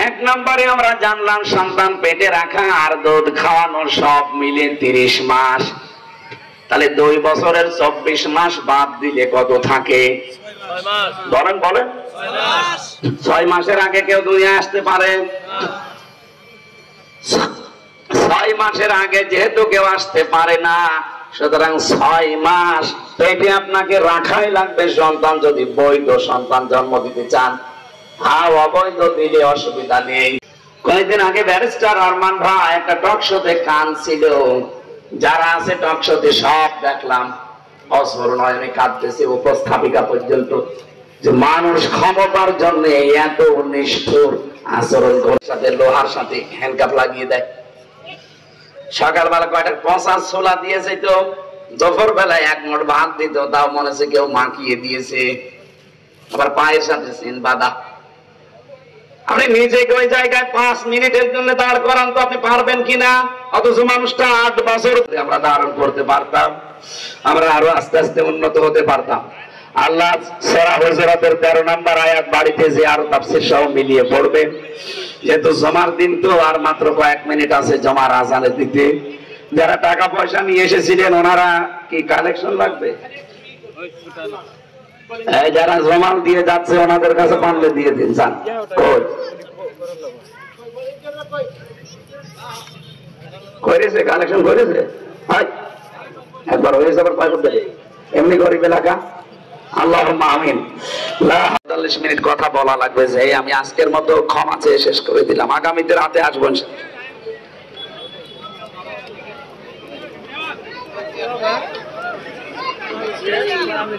এক নম্বরে আমরা জানলাম সন্তান পেটে রাখা আর দুধ খাওয়ানো সব মিলে 30 মাস। তাহলে 2 বছরের 24 মাস বাদ দিলে কত থাকে? 6 মাস। ধরেন বলেন 6 মাসের আগে কেউ দুনিয়ায় আসতে পারে? 6 মাসের আগে যেহেতু কেউ আসতে পারে না, সুতরাং 6 মাস পেটে আপনাকে রাখাই লাগবে সন্তান, যদি বৈধ সন্তান জন্ম দিতে চান। আর অবৈধ দিলে অসুবিধা নেই। কয়েকদিন আগে ব্যারিস্টার আরমান ভাই একটা টক শোতে কাঁদছিল। যারা আছে টক শোতে সব দেখলাম অসর নয়নে কাঁদতেছে, উপস্থাপিকা পর্যন্ত, যে মানুষ ক্ষমতার জন্য এত নিষ্ঠুর আচরণ করে, সাথে লোহার সাথে হ্যান্ডকাপ লাগিয়ে দেয়। সকালবেলা কয়টা পচা ছোলা দিয়েছে, তো দুপুর বেলায় 1 মুঠ ভাত দিত, তাও মনে হচ্ছে কেউ মাখিয়ে দিয়েছে। আবার পায়ের সাথে সিন বাঁধা। আপনি নিজেকে ওই জায়গায় 5 মিনিটের জন্য দাঁড় করান তো আপনি পারবেন কিনা? অথচ মানুষটা 8 বছর আমরা ধারণ করতে পারতাম, আমরা আরো আস্তে আস্তে উন্নত হতে পারতাম। আল্লাহ সূরা হুজুরাতের 13 নম্বর আয়াত বাড়িতে যে আরো তাফসীর সহ মিলিয়ে পড়বেন। যেহেতু জমার দিন তো আর মাত্র কয়েক মিনিট আছে জমার আজানে দিতে। যারা টাকা পয়সা নিয়ে এসেছিলেন ওনারা কি কালেকশন লাগবে? যারা জমাল দিয়ে যাচ্ছে ওনাদের কাছে পারলে দিয়ে দিন। যান করেছে কালেকশন করেছে, একবার হয়ে যাবার পাই করতে এমনি গরিব এলাকা। আল্লাহুম্মা আমিন। 45 মিনিট কথা বলা লাগবে, যে আমি আজকের মতো ক্ষমা চেয়ে শেষ করে দিলাম, আগামীতে রাতে আসবো। আমি